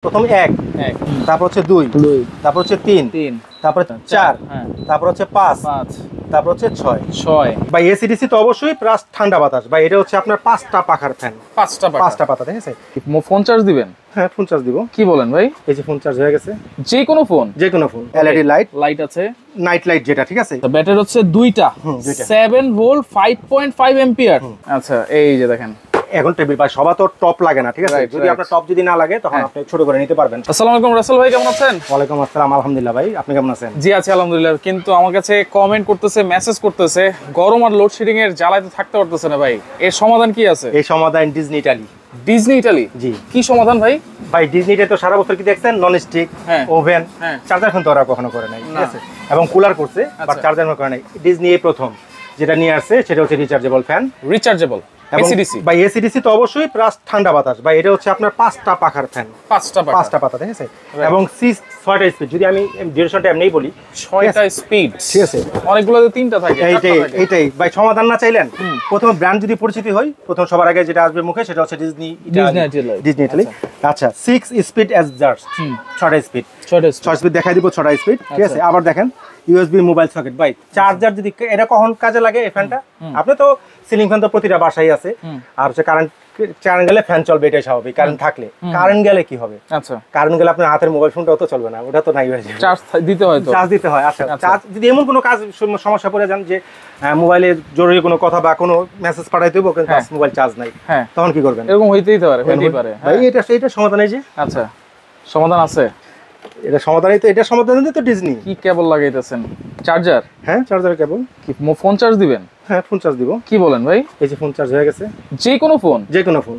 প্রথম এক এক তারপর হচ্ছে দুই দুই তারপর হচ্ছে তিন তিন তারপর চার হ্যাঁ তারপর হচ্ছে পাঁচ পাঁচ তারপর হচ্ছে ছয় ছয় ভাই এসিডিসি তো অবশ্যই প্লাস ঠান্ডা বাতাস ভাই এটা হচ্ছে আপনার পাঁচটা পাখার ফ্যান পাঁচটা পাতা ঠিক আছে ফোন চার্জ দিবেন হ্যাঁ ফোন চার্জ দিব কি বলেন ভাই এই যে ফোন চার্জ হয়ে গেছে যে কোনো ফোন ফোন এলইডি লাইট আছে নাইট লাইট যেটা ঠিক আছে ব্যাটারি হচ্ছে দুইটা দুইটা 7 ভোল্ট 5.5 এম্পিয়ার আচ্ছা এই যে দেখেন এখন টেবিল ভাই সবার তো টপ লাগে না ঠিক আছে যদি আপনার টপ যদি না লাগে তখন আপনি ছোট করে নিতে পারবেন আসসালামু আলাইকুম রাসেল ভাই কেমন আছেন ওয়ালাইকুম আসসালাম আলহামদুলিল্লাহ ভাই আপনি কেমন আছেন জি আছি আলহামদুলিল্লাহ কিন্তু আমার কাছে কমেন্ট করতেছে মেসেজ করতেছে গরম আর লোডশেডিং এর জ্বালায় তো থাকতে পারতেছে না ভাই এর সমাধান কি আছে এই সমাধান ডিজনি ইটালি জি কি সমাধান ভাই ডিজনি ইটালি তো সারা বছর কি দেখছেন non stick oven charger phone তো ওরা কখনো করে নাই ঠিক আছে এবং কুলার করছে বাট চার্জার করে নাই ডিজনি এই প্রথম যেটা নিয়ে আসছে সেটা হচ্ছে রিচার্জেবল ফ্যান রিচার্জেবল এসিডিসি ভাই এসিডিসি তো অবশ্যই প্লাস ঠান্ডা বাতাস ভাই এটা হচ্ছে আপনার পাঁচটা পাখার ফ্যান পাঁচটা পাতা ঠিক আছে এবং ছয়টা স্পিড যদি আমি ডিউরেশনটা এমনিই বলি ছয়টা স্পিড ঠিক আছে অনেকগুলোতে তিনটা থাকে এইটাই ভাই সমাধান না চাইলেন প্রথম ব্র্যান্ড যদি পরিচিতি হয় প্রথম সবার আগে যেটা আসবে মুখে সেটা হচ্ছে ডিজনি ইটালি আচ্ছা 6 স্পিড অ্যাডজাস্ট ছয়টা স্পিড ছয় স্পিড দেখাই দিব ছয়টা স্পিড ঠিক আছে আবার দেখেন ইউএসবি মোবাইল সকেট ভাই চার্জার যদি এটা কখন কাজে লাগে এই ফ্যানটা আপনি তো সিলিং ফ্যান তো প্রতিটা বাসায় আছে আর হচ্ছে কারেন্ট গেলে ফ্যান চলবে এটাই স্বাভাবিক কারেন্ট থাকলে কারেন্ট গেলে কি হবে আচ্ছা কারেন্ট গেলে আপনার হাতের মোবাইল ফোনটাও তো চলবে না ওটা তো নাই হয়ে যাবে চার্জ দিতে হয় আচ্ছা চার্জ যদি এমন কোনো কাজ সমস্যা পড়ে যান যে মোবাইলে জরুরি কোনো কথা বা কোনো মেসেজ পাঠাইতে হবে কিন্তু মোবাইল চার্জ নাই তখন কি করবেন এরকম হইতেই পারে ভাই এটা সমাধান এই যে আচ্ছা সমাধান আছে এটা সমাধানই তো এটা সমাধান তো ডিজনি কি কেবল লাগাইতেছেন চার্জার হ্যাঁ চার্জার কেবল কি ফোন চার্জ দিবেন হ্যাঁ ফোন চার্জ দিব কি বলেন ভাই এই যে ফোন চার্জ হয়ে গেছে যে কোনো ফোন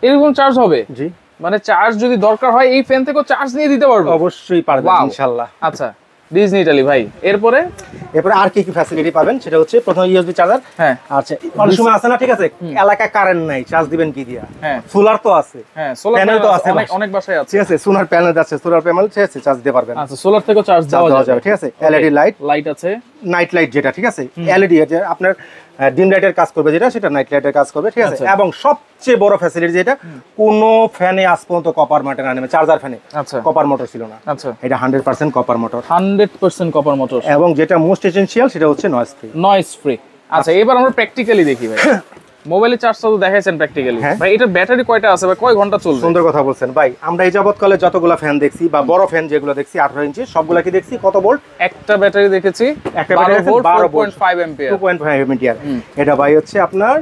এরকম চার্জ হবে জি মানে চার্জ যদি দরকার হয় এই ফ্যান থেকেও চার্জ নিয়ে দিতে পারবো অবশ্যই পারবেন ইনশাআল্লাহ আচ্ছা ডিজনি ইটালি ভাই এরপরে আর কি ফ্যাসিলিটি পাবেন সেটা হচ্ছে প্রথম ইউএসবি চার্জার আচ্ছা অনেক সময় আছে না ঠিক আছে এলাকা কারেন্ট নাই চার্জ দিবেন কি দিয়া সোলার তো আছে সোলার তো আছে অনেক বাসায় আছে ঠিক আছে সোলার প্যানেল আছে সোলার প্যানেল ঠিক আছে চার্জ দিতে পারবেন আচ্ছা সোলার থেকেও চার্জ দেওয়া যাবে ঠিক আছে এলইডি লাইট আছে নাইট লাইট যেটা ঠিক আছে এলইডি যে আপনার ডিম লাইটের কাজ করবে যেটা সেটা নাইট লাইটের কাজ করবে ঠিক আছে এবং সবচেয়ে বড় ফ্যাসিলিটি যেটা কোনো ফ্যানে আজ পর্যন্ত কপার মোটর না নেমে চার্জার ফ্যানে কপার মোটর ছিল না আচ্ছা এটা 100% কপার মোটর 100% কপার মোটর এবং যেটা মোস্ট এসেনশিয়াল সেটা হচ্ছে নয়েজ ফ্রি আচ্ছা এবার আমরা প্র্যাকটিক্যালি দেখি ভাই মোবাইলে চার্জটা তো দেখাইছেন প্র্যাকটিক্যালি ভাই এটা ব্যাটারি কয়টা আছে ভাই কয় ঘন্টা চলবে সুন্দর কথা বলছেন ভাই আমরা এই যাবতকালে যতগুলো ফ্যান দেখছি বা বড় ফ্যান যেগুলো দেখছি 18 ইঞ্চি সবগুলা কি দেখছি কত ভোল্ট একটা ব্যাটারি দেখেছি একটা ব্যাটারি 12.5 এম্পিয়ার 2.5 এম্পিয়ার এটা ভাই হচ্ছে আপনার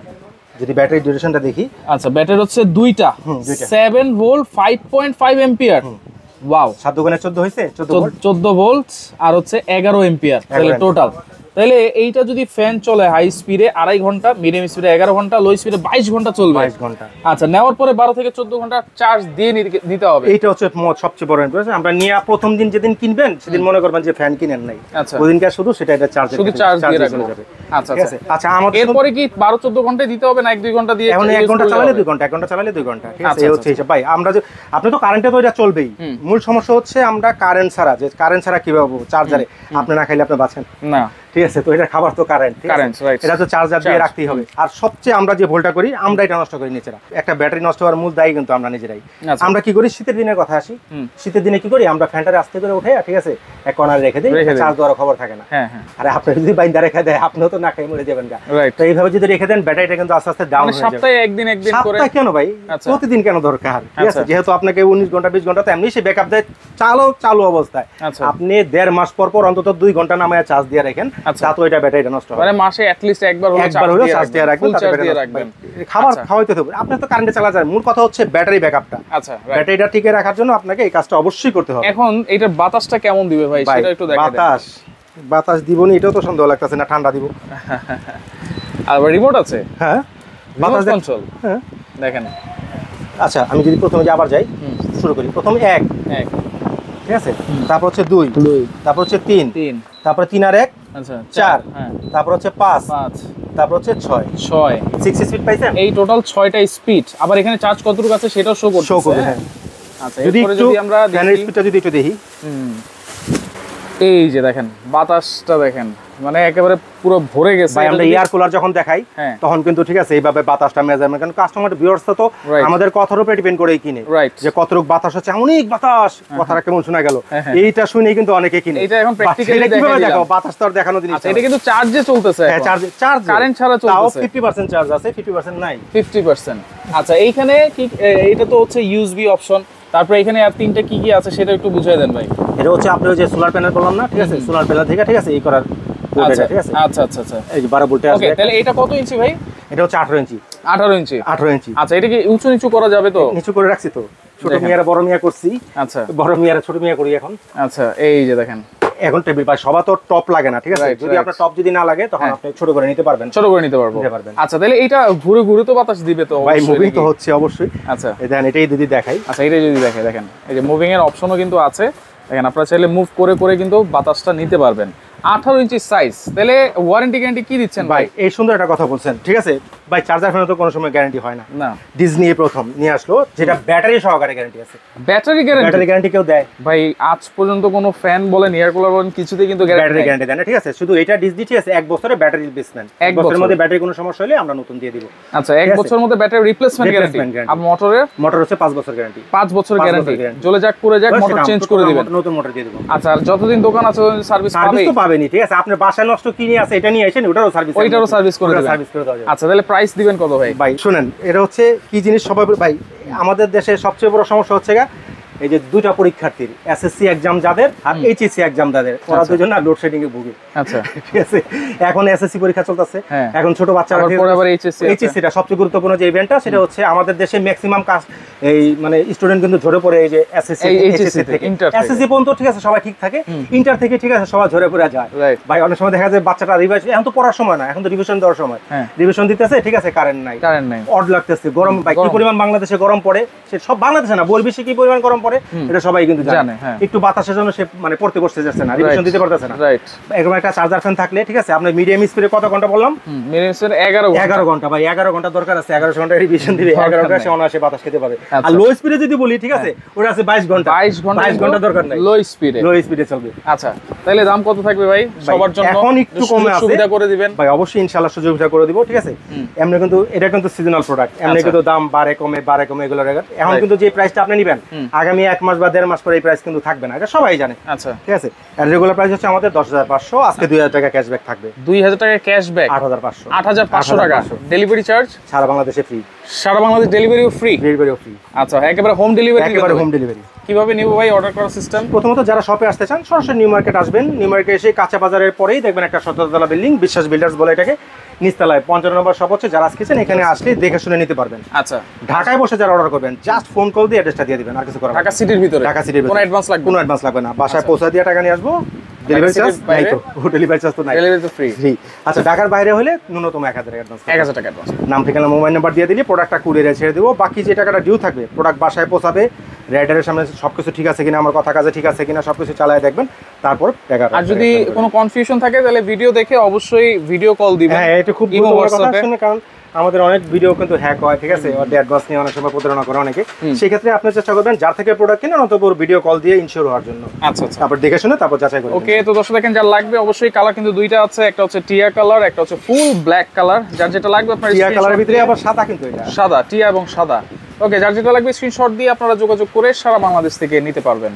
যদি ব্যাটারি ডিউরেশনটা দেখি আচ্ছা ব্যাটারি হচ্ছে দুইটা 7 ভোল্ট 5.5 এম্পিয়ার ওয়াও 7 গুণে 14 হইছে 14 ভোল্ট আর হচ্ছে 11 এম্পিয়ার তাহলে টোটাল তাহলে এইটা যদি ফ্যান চলে হাই স্পিডে 2.5 ঘন্টা মিডিয়াম স্পিডে 11 ঘন্টা লো স্পিডে 22 ঘন্টা চলবে 22 ঘন্টা আচ্ছা নেওয়ার পরে 12 থেকে 14 ঘন্টা চার্জ দিয়ে নিতে হবে এইটা হচ্ছে সবচেয়ে বড় ইনফরমেশন আমরা নিয়ে প্রথম দিন যেদিন কিনবেন সেদিন মনে করবেন যে ফ্যান কিনেন নাই আচ্ছা ওই দিনকার শুধু সেটা চার্জ দিয়ে রাখা যাবে আচ্ছা আচ্ছা আমাদের এরপরে কি 12 14 ঘন্টা দিতে হবে না 1 2 ঘন্টা দিয়ে এখন 1 ঘন্টা চালালে 2 ঘন্টা 1 ঘন্টা চালালে 2 ঘন্টা ঠিক আছে এই হচ্ছে ভাই আমরা যে আপনি তো কারেন্টে তো এটা চলবেই মূল সমস্যা হচ্ছে আমরা কারেন্ট ছাড়া কিভাবে চার্জারে আপনি না খাইলে আপনি বাঁচেন না ঠিক আছে তো এটা খাবার তো কারেন্ট এটা তো চার্জার দিয়ে রাখতেই হবে আর সবচেয়ে আমরা যে ভোল্টটা করি আমরা এটা নষ্ট করি নিজেরা একটা ব্যাটারি নষ্ট হওয়ার মূল দায়ী কিন্তু আমরা নিজেরাই আমরা কি করি শীতের দিনের কথা আসি শীতের দিনে কি করি আমরা ফ্যানটারে আস্তে করে উঠে ঠিক আছে এক কর্নারে রেখে দিই চার্জ দেওয়ার খবর থাকে না আরে আপনি যদি বাইন্দা রেখে দেয় আপনিও তো না খেয়ে মরে যাবেন গা তো এইভাবে যদি রেখে দেন ব্যাটারিটা কিন্তু আস্তে আস্তে ডাউন হয়ে যাবে সপ্তাহে একদিন করে সপ্তাহে কেন ভাই প্রতিদিন কেন দরকার ঠিক আছে যেহেতু আপনাকে 19 ঘন্টা 20 ঘন্টা তো এমনি সে ব্যাকআপ দেয় চালু অবস্থায় আপনি 1.5 মাস পর অন্তত 2 ঘন্টা নামায়া চার্জ দিয়ে রাখেন তাতে ওইটা ব্যাটারি নষ্ট হবে মানে মাসে at least একবার হলো চার্জ দিয়ে রাখবেন খাবার খাওয়াইতে হবে আপনি তো কারেন্টে চালা যায় মূল কথা হচ্ছে ব্যাটারি ব্যাকআপটা আচ্ছা ব্যাটারিটা ঠিক রাখার জন্য আপনাকে এই কাজটা অবশ্যই করতে হবে এখন এটার বাতাসটা কেমন দিবে ভাই সেটা একটু দেখা দেন বাতাস দিবনি এটাও তো সন্দেহ লাগতেছে না ঠান্ডা দিব আর রিমোট আছে হ্যাঁ বাতাস কন্ট্রোল হ্যাঁ দেখেন আচ্ছা আমি যদি প্রথমে আবার যাই শুরু করি প্রথম এক ঠিক আছে তারপর হচ্ছে দুই তারপর হচ্ছে তিন তারপর 3 আর 1 আচ্ছা 4 তারপর হচ্ছে 5 তারপর হচ্ছে 6 6 স্পিড পাইছেন এই টোটাল 6টা স্পিড আবার এখানে চার্জ কতটুকু আছে সেটাও শো করবে হ্যাঁ আচ্ছা এরপরে যদি আমরা ফ্যানের স্পিডটা যদি একটু দেখি এই যে দেখেন বাতাসটা দেখেন, মানে একেবারে পুরো ভরে গেছে। ভাই আমরা এয়ার কুলার যখন দেখাই তখন কিন্তু ঠিক আছে এইভাবে বাতাসটা মেজারমেন্ট, কারণ কাস্টমার ভিউয়ার্স তো আমাদের কথার উপরে ডিপেন্ড করেই কিনে, যে কতটুকু বাতাস হচ্ছে, অনেক বাতাস, কথাটা কেমন শোনা গেল, এইটা শুনেই কিন্তু অনেকে কিনে। এটা এখন প্র্যাকটিক্যালি দেখো বাতাস তো আর দেখানো জিনিস। এটা কিন্তু চার্জে চলতেছে, হ্যাঁ চার্জ কারেন্ট ছাড়া চলতেছে। 50% চার্জ আছে, 50% নাই। 50%। আচ্ছা এইখানে কি, এটা তো হচ্ছে ইউএসবি অপশন, তারপরে এখানে আর তিনটা কি কি আছে সেটা একটু বুঝিয়ে দেন ভাই। এটা হচ্ছে আপনি ওই যে সোলার প্যানেল বললাম না, ঠিক আছে, সোলার প্যানেল থেকে ঠিক আছে এই করার বোর্ড, ঠিক আছে। আচ্ছা আচ্ছা আচ্ছা, এই যে 12 ভোল্টে আছে। ওকে, তাহলে এটা কত ইঞ্চি ভাই? এটা হচ্ছে 18 ইঞ্চি। 18 ইঞ্চি। 18 ইঞ্চি। আচ্ছা, এটা কি উঁচু নিচু করা যাবে তো? নিচু করে রাখছি তো, ছোট মিয়ারা বড় মিয়া করছি। আচ্ছা, বড় মিয়ারা ছোট মিয়া করি এখন। আচ্ছা, এই যে দেখেন এখন টেবিল পাই, সবার তো টপ লাগে না, ঠিক আছে। যদি আপনার টপ যদি না লাগে তখন আপনি ছোট করে নিতে পারবেন, ছোট করে নিতে পারবেন। আচ্ছা, তাহলে এটা ঘুরে ঘুরে তো বাতাস দিবে তো ভাই, মুভিং তো হচ্ছে অবশ্যই। আচ্ছা, এই দেখেন, এটাই যদি দেখাই। আচ্ছা, এটাই যদি দেখেন, এই যে মুভিং এর অপশনও কিন্তু আছে, দেখেন আপনারা চাইলে মুভ করে করে কিন্তু বাতাসটা নিতে পারবেন। 18 ইঞ্চি সাইজ, তাহলে ওয়ারেন্টি গ্যারান্টি কি দিচ্ছেন ভাই? এই সুন্দর একটা কথা বলছেন, ঠিক আছে ভাই। চার্জার ফ্যানে তো কোনো সময় গ্যারান্টি হয় না, না। ডিজনি প্রথম নিয়ে আসলো যেটা ব্যাটারি সহকারে গ্যারান্টি আছে। ব্যাটারি গ্যারান্টি কেউ দেয় ভাই? আজ পর্যন্ত কোনো ফ্যান বলেন, এয়ার কুলার বলেন, কিছুতে কিন্তু ব্যাটারি গ্যারান্টি দেয় না, ঠিক আছে। শুধু এটা ডিজনি ঠিক আছে 1 বছরের ব্যাটারি রিপ্লেসমেন্ট, 1 বছরের মধ্যে ব্যাটারি কোনো সমস্যা হলে আমরা নতুন দিয়ে দিব। আচ্ছা, 1 বছরের মধ্যে ব্যাটারি রিপ্লেসমেন্ট গ্যারান্টি। আর মোটর হচ্ছে 5 বছর গ্যারান্টি। 5 বছর গ্যারান্টি, জ্বলে যাক পুড়ে যাক মোটর চেঞ্জ করে দিবেন, নতুন মোটর দিয়ে দিব। আচ্ছা, আর যতদিন দোকান আছে সার্ভিস তো পাবেনই, ঠিক আছে। আপনি বাসায় নষ্ট কিনে আছে এটা নিয়ে আসেন, ওটারও সার্ভিস করে দেওয়া যাবে। আচ্ছা, তাহলে প্রাইস দিবেন কত ভাই? ভাই শুনেন, এটা হচ্ছে কি জিনিস, সবাই ভাই আমাদের দেশে সবচেয়ে বড় সমস্যা হচ্ছে এই যে দুইটা পরীক্ষার্থীর, এসএসসি এক্সাম যাদের আর এইচএসসি এক্সাম যাদের, ওরা দুজন না লোডশেডিং এ ভুগে। আচ্ছা, ঠিক আছে। এখন এসএসসি পরীক্ষা চলতেছে, এখন ছোট বাচ্চারা এইচএসসিটা সবচেয়ে গুরুত্বপূর্ণ যে ইভেন্টটা, সেটা হচ্ছে আমাদের দেশে ম্যাক্সিমাম কাজ এই মানে স্টুডেন্ট কিন্তু ঝরে পড়ে এই যে এসএসসি থেকে এসএসসি পর্যন্ত, ঠিক আছে, সবাই ঠিক থাকে, ইন্টার থেকে ঠিক আছে সবাই ঝরে পড়ে যায়। ভাই অনেক সময় দেখা যায় বাচ্চাটা রিভাইজ, এখন তো পড়ার সময় না, এখন তো রিভিশন দেওয়ার সময়, রিভিশন দিতেছে, ঠিক আছে, কারেন্ট নাই, অড লাগতেছে, গরম, ভাই কি পরিমাণ বাংলাদেশে গরম পড়ে, সে সব বাংলাদেশে না, বলবিশে কি পরিমাণ গরম পড়ে এটা সবাই কিন্তু জানে। একটু বাতাসের জন্য সে মানে পড়তে বসতে যাচ্ছে না, রিভিশন দিতে পারতেছে না। এরকম একটা চার্জার ফ্যান থাকলে, ঠিক আছে, আপনার মিডিয়াম স্পিডে কত ঘন্টা বললাম? মিডিয়াম স্পিডে 11 ঘন্টা। ভাই 11 ঘন্টা দরকার আছে, 11 ঘন্টা রিভিশন দিবে, 11 ঘন্টা সে অনায়াসে বাতাস খেতে পারে। আর লো স্পিডে যদি বলি, ঠিক আছে, ওটা আছে 22 ঘন্টা। 22 ঘন্টা দরকার নাই, লো স্পিডে চলবে। আচ্ছা, তাহলে দাম কত থাকবে ভাই সবার জন্য? এখন একটু কমে আছে, সুবিধা করে দিবেন ভাই, অবশ্যই ইনশাআল্লাহ সুবিধা করে দিব, ঠিক আছে। এমনি কিন্তু এটা কিন্তু সিজনাল প্রোডাক্ট, এমনি কিন্তু দাম বাড়ে কমে এগুলো রেগার। এখন কিন্তু যে প্রাইসটা আপনি নেবেন, আগামী 1 মাস বা 1.5 মাস পরে এই প্রাইস কিন্তু থাকবে না, এটা সবাই জানে। আচ্ছা, ঠিক আছে। আর রেগুলার প্রাইস হচ্ছে আমাদের 10,500, আজকে 2,000 টাকা ক্যাশব্যাক থাকবে। 2,000 টাকা ক্যাশব্যাক, 8,500 টাকা ডেলিভারি চার্জ, সারা বাংলাদেশে ফ্রি, সারা বাংলাদেশ ডেলিভারিও ফ্রি। আচ্ছা, একেবারে হোম ডেলিভারি। কিভাবে নিব ভাই অর্ডার করার সিস্টেম? প্রথমত যারা শপে আসতে চান সরাসরি নিউ মার্কেট আসবেন, নিউ মার্কেটে এসে কাঁচা বাজারের পরেই দেখবেন একটা 17 তলা বিল্ডিং, বিশ্বাস বিল্ডার্স বলে এটাকে, নিচতলায় 55 নম্বর শপ হচ্ছে। যারা আসছেন এখানে আসলে দেখে শুনে নিতে পারবেন। আচ্ছা, ঢাকায় বসে যারা অর্ডার করবেন জাস্ট ফোন কল দিয়ে অ্যাড্রেসটা দিয়ে দিবেন, আর কিছু করার। ঢাকা সিটির ভিতরে, কোনো অ্যাডভান্স লাগবে না, বাসায় পৌঁছা দিয়ে টাকা নিয়ে আসবো, ডেলিভারি চার্জ নাই তো, ডেলিভারি চার্জ তো নাই, ডেলিভারি তো ফ্রি। আচ্ছা, ঢাকার বাইরে হলে ন্যূনতম 1000 টাকা অ্যাডভান্স, নাম ঠিকানা মোবাইল নাম্বার দিয়ে দিলে প্রোডাক্টটা কুরিয়ারে ছেড়ে দেবো। বাকি যে টাকাটা ডিউ থাকবে প্রোডাক্ট বাসায় পৌঁছাবে, রাইডারের সামনে সবকিছু ঠিক আছে কিনা, আমার কথা কাজে ঠিক আছে কিনা সবকিছু চালায় দেখবেন, তারপর টাকা। আর যদি কোনো কনফিউশন থাকে তাহলে ভিডিও দেখে অবশ্যই ভিডিও কল দিবেন। হ্যাঁ, এটা খুব গুরুত্বপূর্ণ কথা শুনে, কারণ আমাদের অনেক ভিডিও কিন্তু হ্যাক হয়, ঠিক আছে, ওর অ্যাডভান্স নিয়ে অনেক সময় প্রতারণা করে অনেকে। সেই ক্ষেত্রে আপনি চেষ্টা করবেন যার থেকে প্রোডাক্ট কিনেন অন্তত ভিডিও কল দিয়ে ইনশিওর হওয়ার জন্য। আচ্ছা, তারপর দেখে শুনে তারপর যাচাই করুন। ওকে, তো দর্শক দেখেন যার লাগবে, অবশ্যই কালার কিন্তু দুইটা আছে, একটা হচ্ছে টিয়া কালার, একটা হচ্ছে ফুল ব্ল্যাক কালার। যার যেটা লাগবে আপনার, টিয়া কালারের ভিতরে আবার সাদা, কিন্তু এটা সাদা, টিয়া এবং সাদা। ওকে, যার যেটা লাগবে স্ক্রিনশট দিয়ে আপনারা যোগাযোগ করে সারা বাংলাদেশ থেকে নিতে পারবেন।